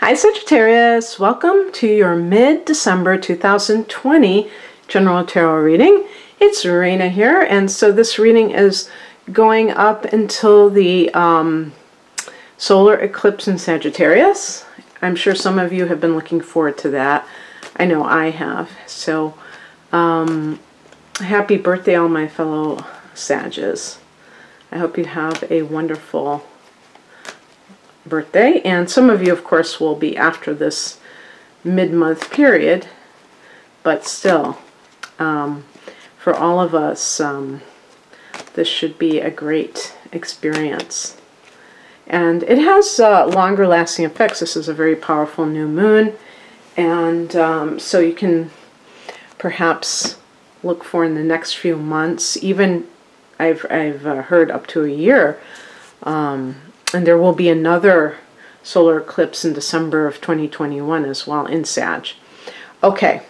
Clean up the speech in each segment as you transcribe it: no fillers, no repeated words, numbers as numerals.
Hi Sagittarius, welcome to your mid-December 2020 general tarot reading. It's Raina here, and so this reading is going up until the solar eclipse in Sagittarius. I'm sure some of you have been looking forward to that. I know I have. So happy birthday all my fellow Sages. I hope you have a wonderful birthday, and some of you of course will be after this mid-month period, but still for all of us this should be a great experience, and it has longer lasting effects. This is a very powerful new moon, and so you can perhaps look for in the next few months, even I've heard up to a year, and there will be another solar eclipse in December of 2021 as well in Sag. Okay,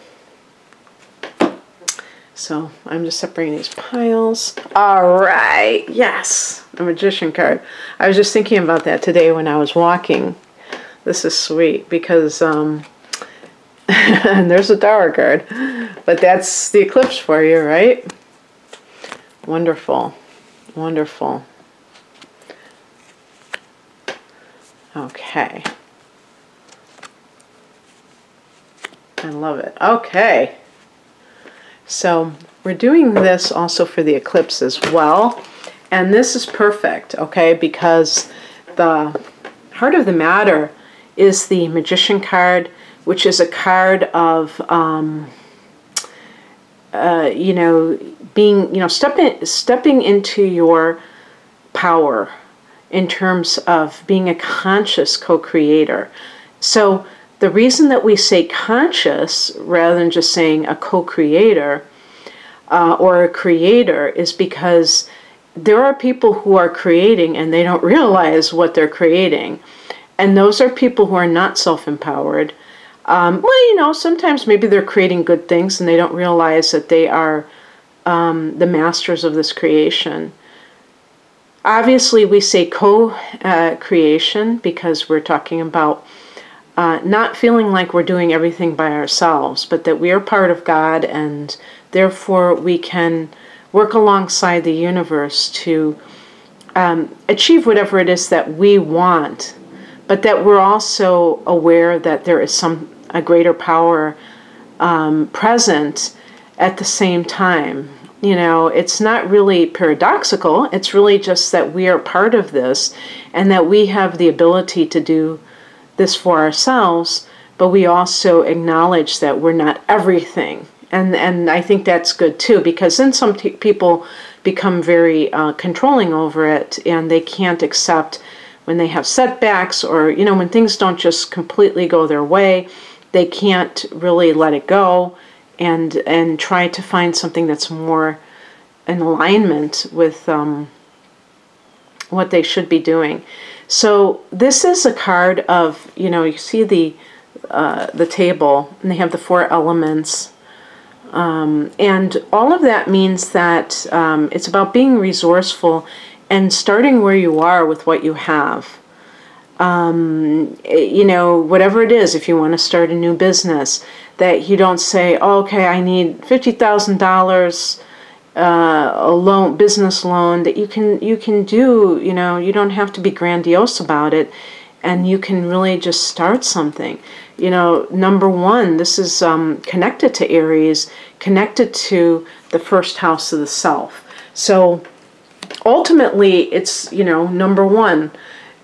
so I'm just separating these piles. All right, yes, a Magician card. I was just thinking about that today when I was walking. This is sweet because and there's a Tower card, but that's the eclipse for you, right? Wonderful, wonderful. Okay. I love it. Okay. So we're doing this also for the eclipse as well. And this is perfect, okay, because the heart of the matter is the Magician card, which is a card of, you know, being, you know, stepping into your power, in terms of being a conscious co-creator. So the reason that we say conscious rather than just saying a co-creator or a creator is because there are people who are creating and they don't realize what they're creating. And those are people who are not self-empowered. Well, you know, sometimes maybe they're creating good things and they don't realize that they are the masters of this creation. Obviously, we say co-creation because we're talking about not feeling like we're doing everything by ourselves, but that we are part of God, and therefore we can work alongside the universe to achieve whatever it is that we want, but that we're also aware that there is a greater power present at the same time. You know, it's not really paradoxical. It's really just that we are part of this and that we have the ability to do this for ourselves, but we also acknowledge that we're not everything. And I think that's good too, because then some people become very controlling over it, and they can't accept when they have setbacks, or, you know, when things don't just completely go their way, they can't really let it go and try to find something that's more in alignment with what they should be doing. So this is a card of, you know, you see the table, and they have the 4 elements, and all of that means that it's about being resourceful and starting where you are with what you have. You know, whatever it is, if you want to start a new business, that you don't say, oh, okay, I need $50,000 a loan, business loan, that you can do, you know, you don't have to be grandiose about it, and you can really just start something. You know, number 1, this is connected to Aries, connected to the first house of the self. So ultimately, it's, you know, number 1,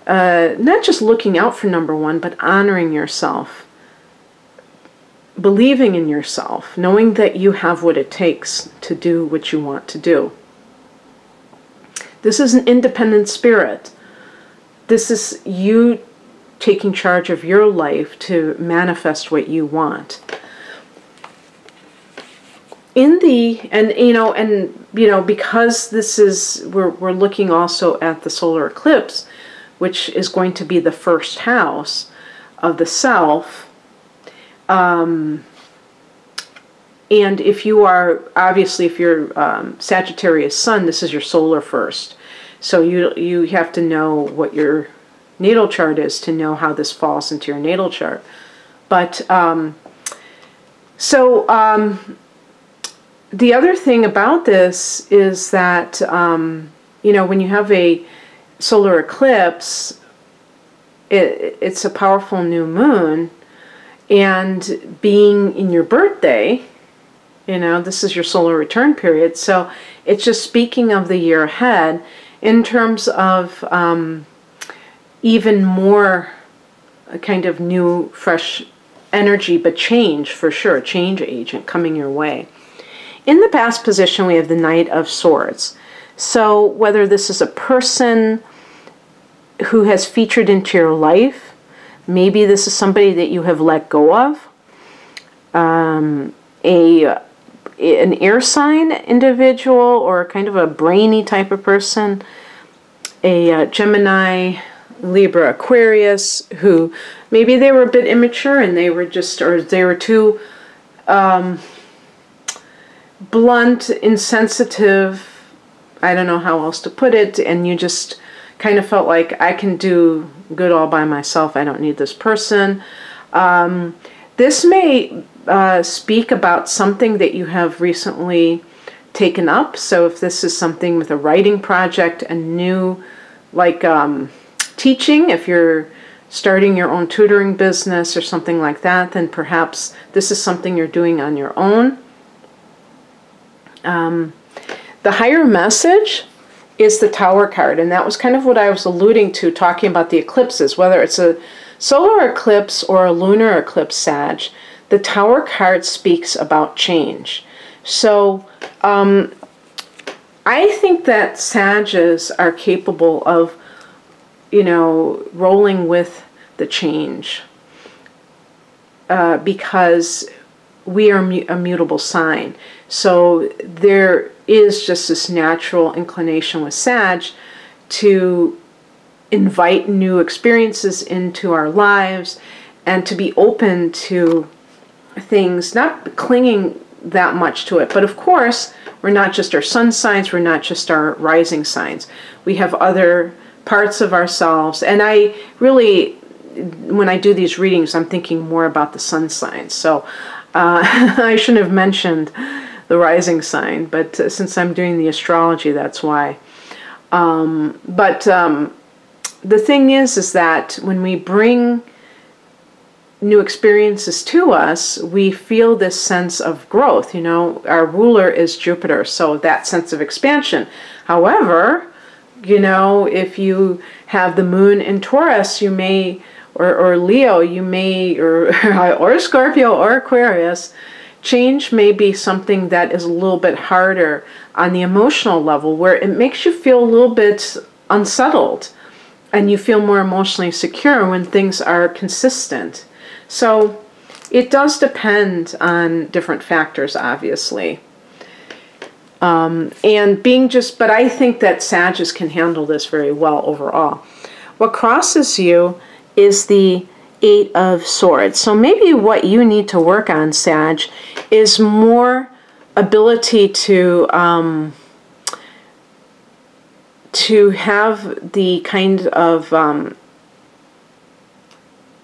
not just looking out for number 1, but honoring yourself, believing in yourself, knowing that you have what it takes to do what you want to do. This is an independent spirit. This is you taking charge of your life to manifest what you want. And you know, because this is, we're looking also at the solar eclipse, which is going to be the first house of the self. And if you are, obviously, if you're Sagittarius Sun, this is your solar first. So you have to know what you're natal chart is to know how this falls into your natal chart. But the other thing about this is that, when you have a solar eclipse, it's a powerful new moon, and being in your birthday, this is your solar return period. So it's just speaking of the year ahead in terms of even more kind of new, fresh energy, but change for sure, change agent coming your way. In the past position, we have the Knight of Swords. So whether this is a person who has featured into your life, maybe this is somebody that you have let go of, an air sign individual or kind of a brainy type of person, a Gemini, Libra, Aquarius, who maybe they were a bit immature and they were too blunt, insensitive, I don't know how else to put it, and you just kind of felt like, I can do good all by myself, I don't need this person. This may speak about something that you have recently taken up. So if this is something with a writing project, a new, like teaching, if you're starting your own tutoring business or something like that, then perhaps this is something you're doing on your own. The higher message is the Tower card, and that was kind of what I was alluding to, talking about the eclipses, whether it's a solar eclipse or a lunar eclipse, Sag. The Tower card speaks about change. So I think that Sages are capable of, rolling with the change because we are a mutable sign. So there is just this natural inclination with Sag to invite new experiences into our lives and to be open to things, not clinging that much to it. But of course, we're not just our sun signs, we're not just our rising signs. We have other parts of ourselves. And I really, when I do these readings, I'm thinking more about the sun signs. So I shouldn't have mentioned the rising sign, but since I'm doing the astrology, that's why. The thing is that when we bring new experiences to us, we feel this sense of growth. Our ruler is Jupiter, so that sense of expansion. However, if you have the moon in Taurus, you may, or Leo, you may, or Scorpio or Aquarius, change may be something that is a little bit harder on the emotional level, where it makes you feel a little bit unsettled and you feel more emotionally secure when things are consistent. So it does depend on different factors, obviously. But I think that Sages can handle this very well overall. What crosses you is the Eight of Swords. So maybe what you need to work on, Sag, is more ability to have the kind of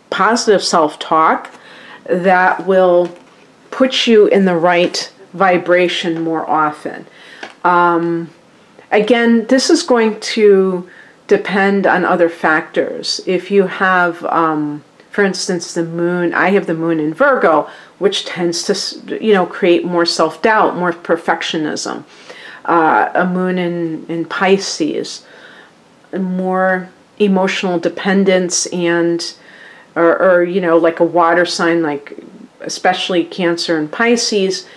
positive self-talk that will put you in the right vibration more often. Again, this is going to depend on other factors. If you have, for instance, the moon, I have the moon in Virgo, which tends to, create more self-doubt, more perfectionism. A moon in Pisces, more emotional dependence and, or like a water sign, like especially Cancer and Pisces,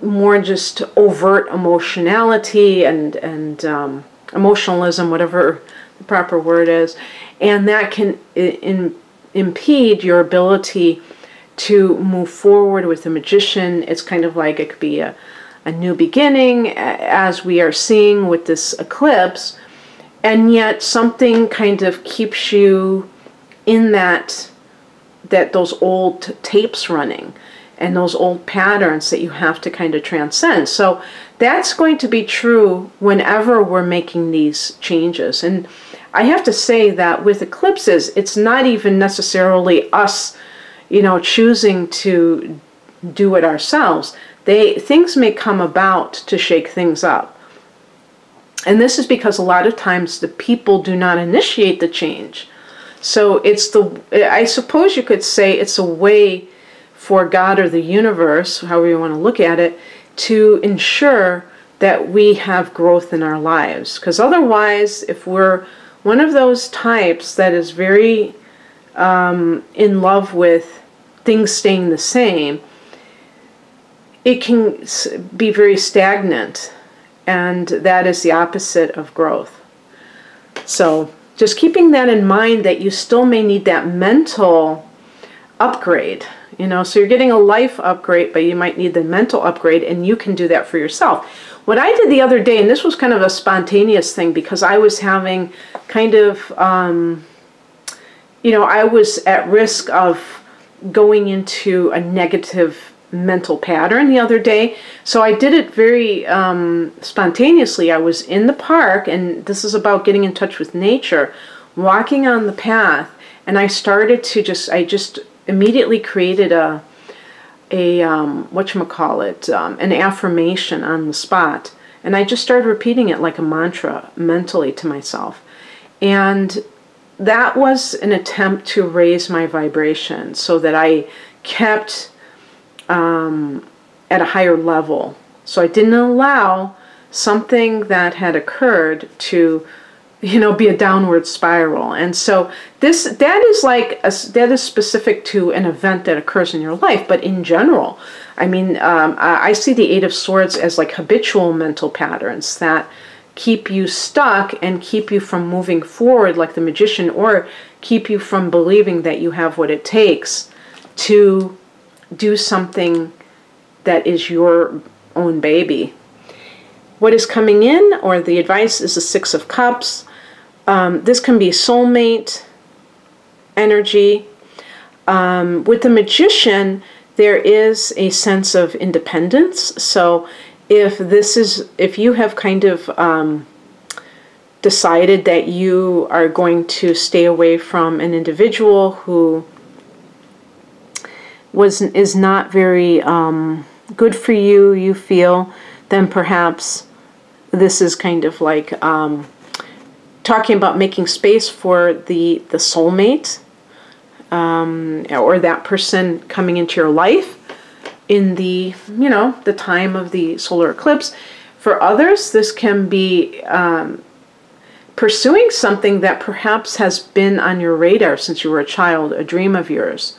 more just overt emotionality and emotionalism, whatever the proper word is, and that can impede your ability to move forward with the Magician. It's kind of like it could be a new beginning, as we are seeing with this eclipse, and yet something kind of keeps you in those old tapes running and those old patterns that you have to kind of transcend. So that's going to be true whenever we're making these changes. And I have to say that with eclipses, it's not even necessarily us, choosing to do it ourselves. Things may come about to shake things up. And this is because a lot of times the people do not initiate the change. So I suppose you could say it's a way for God or the universe, however you want to look at it, to ensure that we have growth in our lives. Because otherwise, if we're one of those types that is very in love with things staying the same, it can be very stagnant. And that is the opposite of growth. So just keeping that in mind, that you still may need that mental upgrade. So you're getting a life upgrade, but you might need the mental upgrade, and you can do that for yourself. What I did the other day, and this was kind of a spontaneous thing because I was having kind of, I was at risk of going into a negative mental pattern the other day. So I did it very spontaneously. I was in the park, and this is about getting in touch with nature, walking on the path, and I started to I just immediately created an affirmation on the spot. And I just started repeating it like a mantra mentally to myself. And that was an attempt to raise my vibration so that I kept at a higher level. So I didn't allow something that had occurred to be a downward spiral. And so that is specific to an event that occurs in your life, but in general, I see the Eight of Swords as like habitual mental patterns that keep you stuck and keep you from moving forward like the magician, or keep you from believing that you have what it takes to do something that is your own baby. What is coming in, or the advice, is the Six of Cups. This can be soulmate energy. With the magician, there is a sense of independence. So if you have kind of decided that you are going to stay away from an individual who is not very good for you, you feel, then perhaps this is kind of like talking about making space for the soulmate, or that person coming into your life in the time of the solar eclipse. For others, this can be pursuing something that perhaps has been on your radar since you were a child, a dream of yours.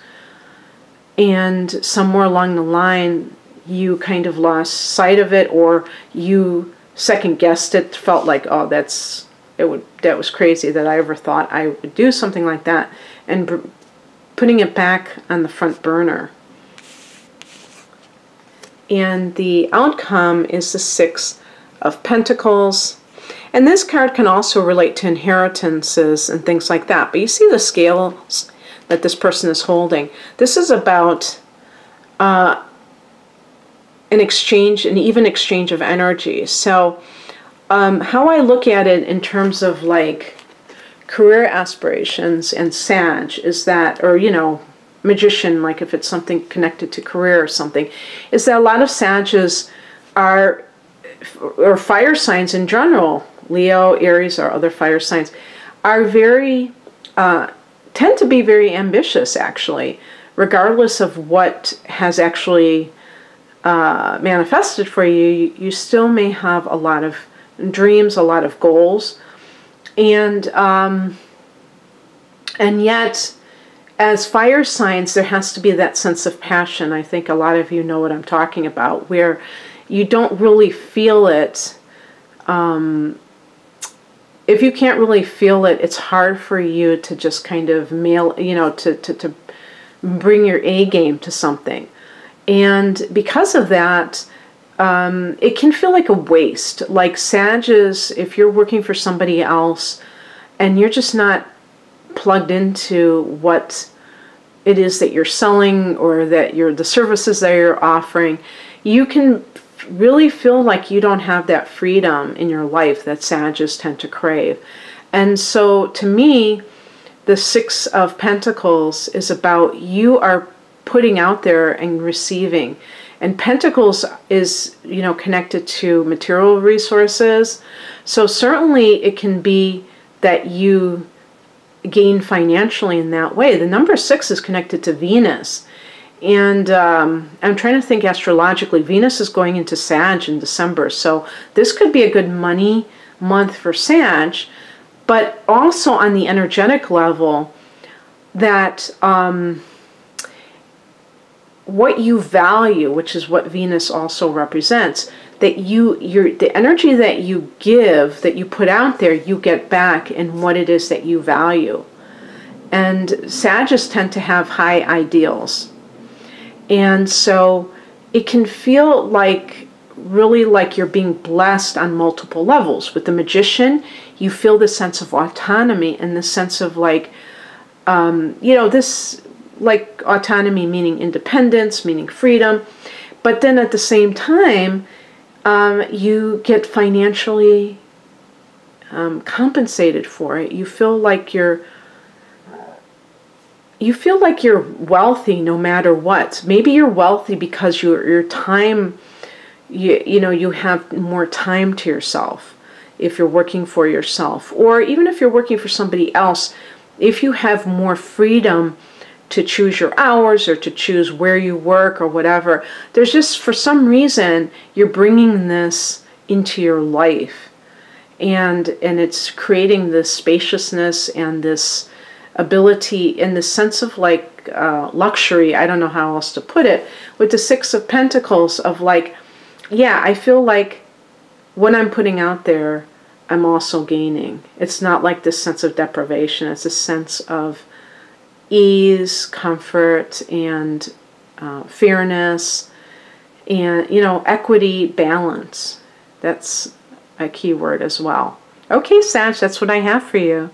And somewhere along the line, you kind of lost sight of it, or you second-guessed it, felt like, oh, that was crazy that I ever thought I would do something like that, and putting it back on the front burner. And the outcome is the Six of Pentacles. And this card can also relate to inheritances and things like that. But you see the scales that this person is holding. This is about an exchange, an even exchange of energy. So how I look at it in terms of like career aspirations and Sag is that, or magician, like if it's something connected to career or something, is that a lot of Sages are, or fire signs in general, Leo, Aries, or other fire signs, are tend to be very ambitious, actually, regardless of what has actually manifested for you. You still may have a lot of dreams, a lot of goals, and yet, as fire signs, there has to be that sense of passion. I think a lot of you know what I'm talking about, where you don't really feel it. If you can't really feel it, it's hard for you to just kind of to bring your A game to something. And because of that, it can feel like a waste. Like Sages, if you're working for somebody else and you're just not plugged into what it is that you're selling, or that the services that you're offering, you can really feel like you don't have that freedom in your life that Sages tend to crave. And so to me, the Six of Pentacles is about you are putting out there and receiving. And Pentacles is, you know, connected to material resources. So certainly it can be that you gain financially in that way. The number 6 is connected to Venus. And I'm trying to think astrologically. Venus is going into Sag in December. So this could be a good money month for Sag. But also on the energetic level, that what you value, which is what Venus also represents, that the energy that you give, that you put out there, you get back in what it is that you value. And Sagittarius tend to have high ideals. And so it can feel like, really like you're being blessed on multiple levels. With the Magician, you feel the sense of autonomy and the sense of like, you know, this, like autonomy meaning independence, meaning freedom. But then at the same time, you get financially compensated for it. You feel like you're wealthy no matter what. Maybe you're wealthy because your time, you know, you have more time to yourself if you're working for yourself, or even if you're working for somebody else, if you have more freedom to choose your hours or to choose where you work or whatever. There's just, for some reason, you're bringing this into your life, and it's creating this spaciousness and this ability and this sense of like luxury. I don't know how else to put it. With the Six of Pentacles of like, yeah, I feel like what I'm putting out there, I'm also gaining. It's not like this sense of deprivation. It's a sense of ease, comfort, and fairness, and, you know, equity, balance. That's a key word as well. Okay, Sag, that's what I have for you.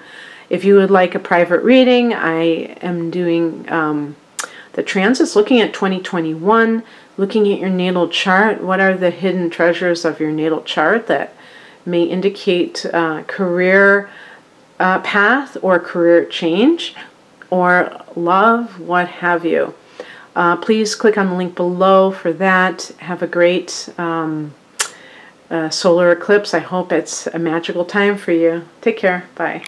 If you would like a private reading, I am doing the transits, looking at 2021, looking at your natal chart. What are the hidden treasures of your natal chart that may indicate career path or career change, or love, what have you. Please click on the link below for that. Have a great solar eclipse. I hope it's a magical time for you. Take care. Bye.